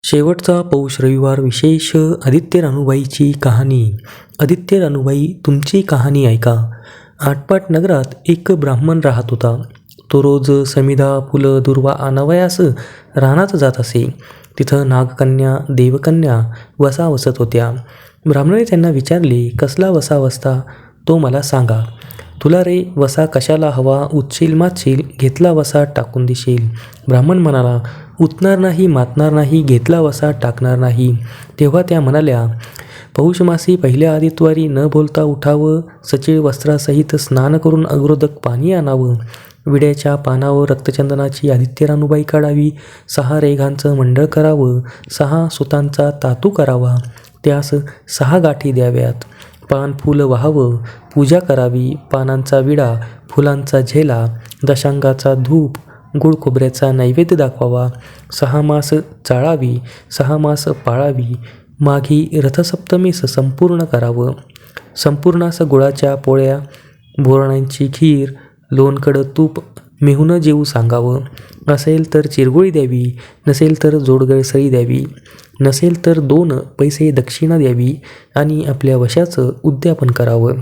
शेवटचा पौष रविवार विशेष आदित्य रानूबाईची कहाणी. आदित्य रानूबाई, तुमची कहाणी ऐका. आटपाट नगरात एक ब्राह्मण राहत होता. तो रोज समिधा, फुलं, दुर्वा आणावयास रानात जात असे. तिथं नागकन्या, देवकन्या वसा वसत होत्या. ब्राह्मणाने त्यांना विचारले, कसला वसा वसता तो मला सांगा. तुला रे वसा कशाला हवा, उचशील माचशील, घेतला वसा टाकून देशील. ब्राह्मण म्हणाला, उतणार नाही, मातणार नाही, घेतला वसा टाकणार नाही. तेव्हा त्या म्हणाल्या, पौषमासी पहिल्या आदित्यवारी न बोलता उठावं, सचिळ वस्त्रासहित स्नान करून अग्रोदक पाणी आणावं, विड्याच्या पानावर रक्तचंदनाची आदित्य रानूबाई काढावी, 6 रेघांचं मंडळ करावं, 6 सुतांचा तातू करावा, त्यास 6 गाठी द्याव्यात, पान फूल व्हावं, पूजा करावी, पानांचा विडा, फुलांचा झेला, दशांगाचा धूप, गुळ खोबऱ्याचा नैवेद्य दाखवावा, 6 मास चाळावी, 6 मास पाळावी, माघी रथसप्तमीस संपूर्ण करावं, संपूर्णास गुळाच्या पोळ्या, बोरणांची खीर, लोणकड तूप मेहून जेवू सांगावं, असेल तर चिरगोळी द्यावी, नसेल तर जोडगळसळी द्यावी, नसेल तर 2 पैसे दक्षिणा द्यावी आणि आपल्या वशाचं उद्यापन करावं.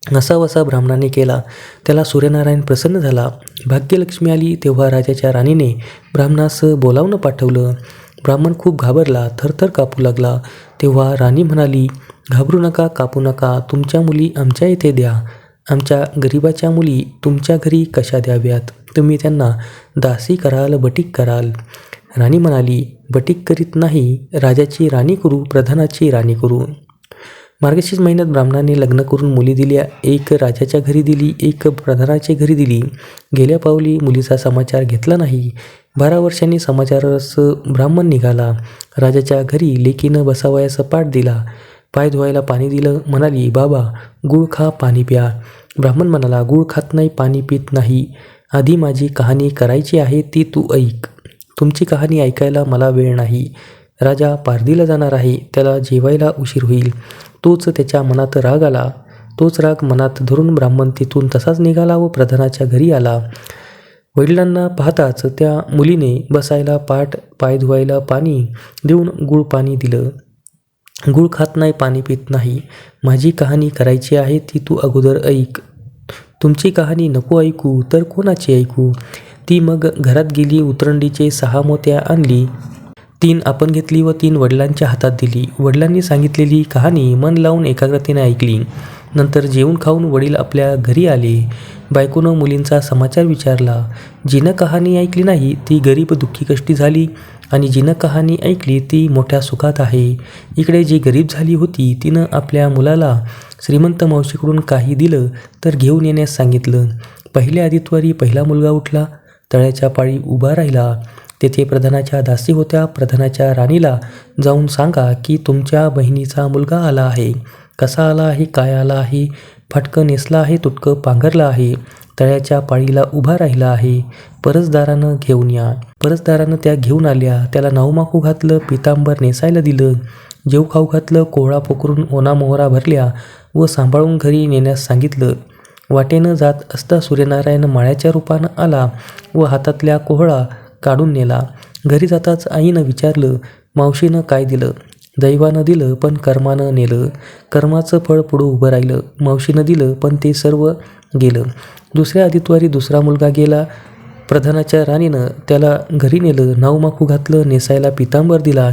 असा वसा ब्राह्मणाने केला. त्याला सूर्यनारायण प्रसन्न झाला. भाग्यलक्ष्मी आली तेव्हा राजाच्या राणीने ब्राह्मणास बोलावून पाठवलं. ब्राह्मण खूप घाबरला, थरथर कापू लागला. तेव्हा राणी म्हणाली, घाबरू नका, कापू नका, तुमच्या मुली आमच्या इथे द्या. आमच्या गरिबाच्या मुली तुमच्या घरी कशा द्याव्यात, तुम्ही त्यांना दासी कराल, बटीक कराल. राणी म्हणाली, बटीक करीत नाही, राजाची राणी करू, प्रधानाची राणी करू. मार्गशीर्ष महिन्यात ब्राह्मणाने लग्न करून मुली दिल्या. एक राजाच्या घरी दिली, एक प्रधानाच्या घरी दिली. गेल्या पावली मुलीचा समाचार घेतला नाही. 12 वर्षांनी समाचारास ब्राह्मण निघाला. राजाच्या घरी लेकीनं बसावयास पाट दिला, पाय धुवायला पाणी दिलं. म्हणाली, बाबा गूळ खा, पाणी प्या. ब्राह्मण म्हणाला, गूळ खात नाही, पाणी पित नाही. आधी माझी कहाणी करायची आहे, ती तू ऐक. तुमची कहाणी ऐकायला मला वेळ नाही. राजा पारधीला जाणार आहे, त्याला जेवायला उशीर होईल. तोच त्याच्या मनात राग आला. तोच राग मनात धरून ब्राह्मण तिथून तसाच निघाला व प्रधानाच्या घरी आला. वडिलांना पाहताच त्या मुलीने बसायला पाट, पाय धुवायला पाणी देऊन गूळ पाणी दिलं. गूळ खात नाही, पाणी पित नाही. माझी कहाणी करायची आहे, ती तू अगोदर ऐक. तुमची कहाणी नको ऐकू तर कोणाची ऐकू. ती मग घरात गेली, उतरंडीचे 6 मोत्या आणली. 3 आपण घेतली व 3 वडिलांच्या हातात दिली. वडिलांनी सांगितलेली कहाणी मन लावून एकाग्रतेने ऐकली. नंतर जेवून खाऊन वडील आपल्या घरी आले. बायकोनं मुलींचा समाचार विचारला. जिनं कहाणी ऐकली नाही ती गरीब दुःखी कष्टी झाली आणि जिनं कहाणी ऐकली ती मोठ्या सुखात आहे. इकडे जी गरीब झाली होती तिनं आपल्या मुलाला श्रीमंत मावशीकडून काही दिलं तर घेऊन येण्यास सांगितलं. पहिल्या आदित्यवारी पहिला मुलगा उठला, तळ्याच्या पाळी उभा राहिला. तेथे प्रधानाच्या दासी होत्या. प्रधानाच्या राणीला जाऊन सांगा की तुमच्या बहिणीचा मुलगा आला आहे. कसा आला आहे, काय आला आहे, फाटकं नेसला आहे, तुटकं पांघरला आहे, तळ्याच्या पाळीला उभा राहिला आहे, परसदारानं घेऊन या. परसदारानं त्या घेऊन आल्या. त्याला नाऊमाखू घातलं, पितांबर नेसायला दिलं, जेव खाऊ घातलं, कोहळा पोकरून ओना मोहरा भरल्या व सांभाळून घरी नेण्यास सांगितलं. वाटेनं जात असता सूर्यनारायण माळ्याच्या रूपानं आला व हातातल्या कोहळा काढून नेला. घरी जाताच आईनं विचारलं, मावशीनं काय दिलं. दैवानं दिलं पण कर्मानं नेलं. कर्माचं फळ पुढं उभं राहिलं. मावशीनं दिलं पण ते सर्व गेलं. दुसऱ्या आदित्यवारी दुसरा मुलगा गेला. प्रधानाच्या राणीनं त्याला घरी नेलं, नाऊमाखू घातलं, नेसायला पितांबर दिला,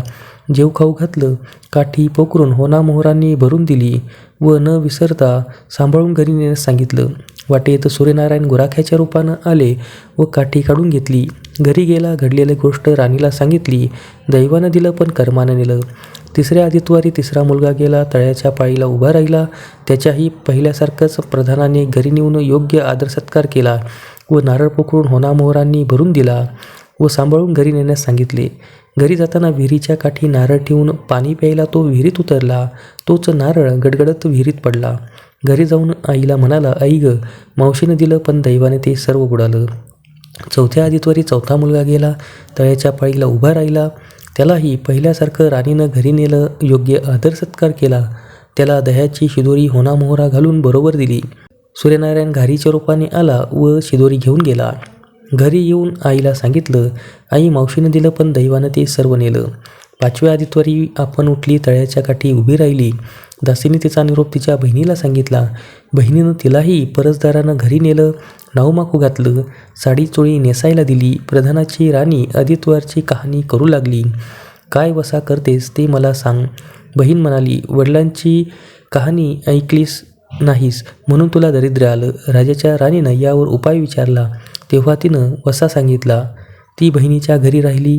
जेव खाऊ घातलं, काठी पोकरून होना मोहरांनी भरून दिली व न विसरता सांभाळून घरी नेण्यास सांगितलं. वाटेत सूर्यनारायण गुराख्याच्या रूपानं आले व काठी काढून घेतली. घरी गेला, घडलेली गोष्ट राणीला सांगितली. दैवानं दिलं पण कर्मानं नेलं. तिसऱ्या आदित्यवारी तिसरा मुलगा गेला, तळ्याच्या पाळीला उभा राहिला. त्याच्याही पहिल्यासारखंच प्रधानाने घरी नेऊन योग्य आदर सत्कार केला व नारळ पोकळून होना मोहरांनी भरून दिला व सांभाळून घरी नेण्यास सांगितले. घरी जाताना विहिरीच्या काठी नारळ ठेवून पाणी प्यायला तो विहिरीत उतरला. तोच नारळ गडगडत विहिरीत पडला. घरी जाऊन आईला म्हणाला, आई ग, मावशीनं दिलं पण दैवाने ते सर्व बुडालं. चौथ्या आदित्यवारी चौथा मुलगा गेला, तळ्याच्या पाळीला उभा राहिला. त्यालाही पहिल्यासारखं राणीनं घरी नेलं, योग्य आदर सत्कार केला. त्याला दह्याची शिदोरी होना मोहरा घालून बरोबर दिली. सूर्यनारायण घारीच्या रूपाने आला व शिदोरी घेऊन गेला. घरी येऊन आईला सांगितलं, आई मावशीनं दिलं पण दैवानं ते सर्व नेलं. 5व्या आदित्यवारी आपण उठली, तळ्याच्या काठी उभी राहिली. दासीने तिचा निरोप तिच्या बहिणीला सांगितला. बहिणीनं तिलाही परसदारानं घरी नेलं, नावमाकू घातलं, साडी चोळी नेसायला दिली. प्रधानाची राणी आदित्यवारची कहाणी करू लागली. काय वसा करतेस ते मला सांग. बहीण म्हणाली, वडिलांची कहाणी ऐकलीस नाहीस म्हणून तुला दारिद्र्य आलं. राजाच्या राणीनं यावर उपाय विचारला तेव्हा तिनं वसा सांगितला. ती बहिणीच्या घरी राहिली.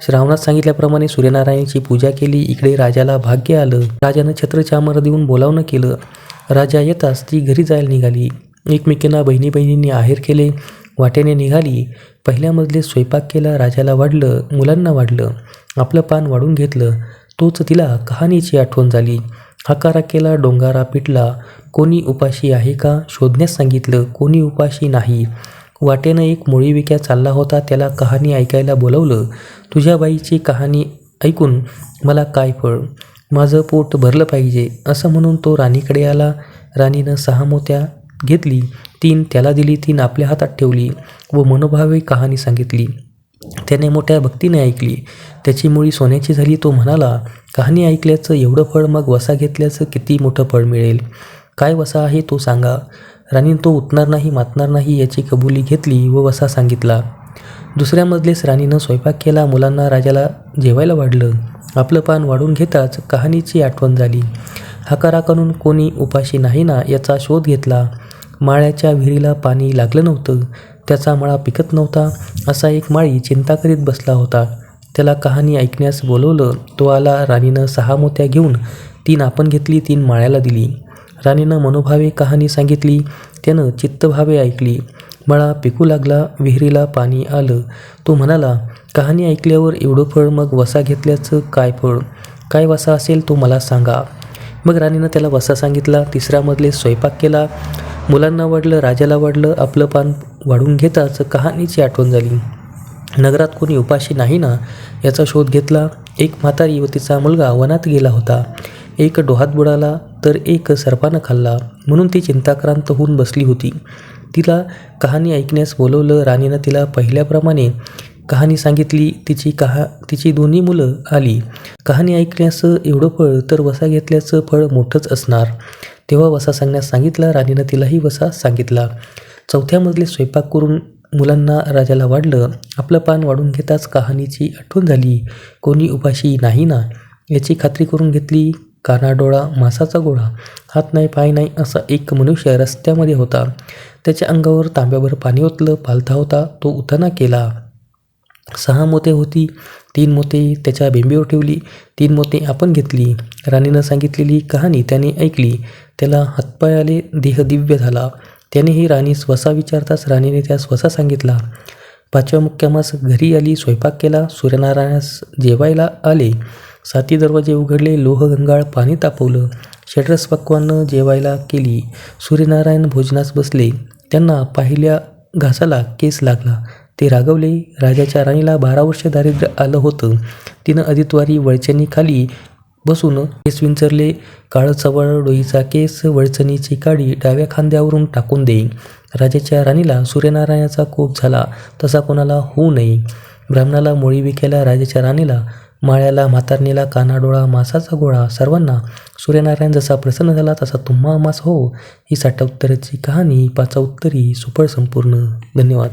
श्रावणात सांगितल्याप्रमाणे सूर्यनारायणाची पूजा केली. इकडे राजाला भाग्य आलं. राजानं छत्रचामर देऊन बोलावणं केलं. राजा येताच ती घरी जायला निघाली. एकमेकींना बहिणींनी आहेर केले. वाटेने निघाली. पहिल्या मजले स्वयंपाक केला. राजाला वाढलं, मुलांना वाढलं, आपलं पान वाढून घेतलं. तोच तिला कहाणीची आठवण झाली. हाकारा केला, डोंगारा पिटला. कोणी उपाशी आहे का शोधण्यास सांगितलं. कोणी उपाशी नाही. वाटेनं एक मोळी विक्या चालला होता. त्याला कहाणी ऐकायला बोलवलं. तुझ्या बाईची कहाणी ऐकून मला काय फळ, माझं पोट भरलं पाहिजे असं म्हणून तो राणीकडे आला. राणीनं 6 मोत्या घेतली. 3 त्याला दिली, 3 आपल्या हातात ठेवली व मनोभावे कहाणी सांगितली. त्याने मोठ्या भक्तीने ऐकली. त्याची मुळी सोन्याची झाली. तो म्हणाला, कहाणी ऐकल्याचं एवढं फळ, मग वसा घेतल्याचं किती मोठं फळ मिळेल. काय वसा आहे तो सांगा. राणीनं तो उठणार नाही, मातणार नाही याची कबुली घेतली व वसा सांगितला. दुसऱ्या मजलेस राणीनं स्वयंपाक केला. मुलांना राजाला जेवायला वाढलं. आपलं पान वाढून घेताच कहाणीची आठवण झाली. हाकारा करून कोणी उपाशी नाही ना याचा शोध घेतला. माळ्याच्या विहिरीला पाणी लागलं नव्हतं. त्याचा मळा पिकत नव्हता. असा एक माळी चिंता करीत बसला होता. त्याला कहाणी ऐकण्यास बोलवलं. तो आला. राणीनं 6 मोत्या घेऊन 3 आपण घेतली, 3 माळ्याला दिली. राणीनं मनोभावे कहाणी सांगितली. त्यानं चित्तभावे ऐकली. मळा पिकू लागला. विहिरीला पाणी आलं. तो म्हणाला, कहाणी ऐकल्यावर एवढं फळ, मग वसा घेतल्याचं काय फळ, काय वसा असेल तो मला सांगा. मग राणीनं त्याला वसा सांगितला. 3ऱ्या मजले स्वयंपाक केला. मुलांना वाढलं, राजाला वाढलं. आपलं पान वाढून घेताच कहाणीची आठवण झाली. नगरात कोणी उपाशी नाही ना याचा शोध घेतला. एक म्हातारी व तिचा मुलगा वनात गेला होता. एक डोहात बुडाला तर एक सर्पानं खाल्ला म्हणून ती चिंताक्रांत होऊन बसली होती. तिला कहाणी ऐकण्यास बोलवलं. राणीनं तिला पहिल्याप्रमाणे कहाणी सांगितली. तिची 2 मुलं आली. कहाणी ऐकण्यास एवढं फळ तर वसा घेतल्याचं फळ मोठंच असणार. तेव्हा वसा सांगण्यास सांगितला. राणीनं तिलाही वसा सांगितला. 4थ्या मजले स्वयंपाक करून मुलांना राजाला वाढलं. आपलं पान वाढून घेताच कहाणीची आठवण झाली. कोणी उपाशी नाही ना याची खात्री करून घेतली. कानाडोळा मासाचा गोळा, हात नाही पाय नाही असा एक मनुष्य रस्त्यामध्ये होता. त्याच्या अंगावर तांब्याभर पाणी ओतलं. पालथा होता. तो उताना केला. 6 मोते होती. 3 मोते त्याच्या बेंबीवर ठेवली. 3 मोते आपण घेतली. राणीनं सांगितलेली कहाणी त्याने ऐकली. त्याला हातपाय आले. देह दिव्य झाला. त्यानेही राणीस वसा विचारताच राणीने त्यास वसा सांगितला. 5व्या मुक्कामास घरी आली. स्वयंपाक केला. सूर्यनारायणास जेवायला आले. 7 दरवाजे उघडले. लोह गंगाळ पाणी तापवलं. षड्रस पक्वानं जेवायला केली. सूर्यनारायण भोजनास बसले. त्यांना पाहिल्या घासाला केस लागला. ते रागवले. राजाच्या राणीला 12 वर्ष दारिद्र्य आलं होतं. तिनं आदित्यवारी वळचणी खाली बसून केस विंचरले. काळं चवळ डोईचा केस वळचणीची काडी डाव्या खांद्यावरून टाकून दे. राजाच्या राणीला सूर्यनारायणाचा कोप झाला तसा कोणाला होऊ नये. ब्राह्मणाला मोळी विकायला, राजाच्या राणीला, माळ्याला, म्हातारणीला कानाडोळा मासाचा गोळा, सर्वांना सूर्यनारायण जसा प्रसन्न झाला तसा तुम्हा आम्हास हो. ही 60 उत्तराची कहाणी 5 उत्तरी सुफळ संपूर्ण. धन्यवाद.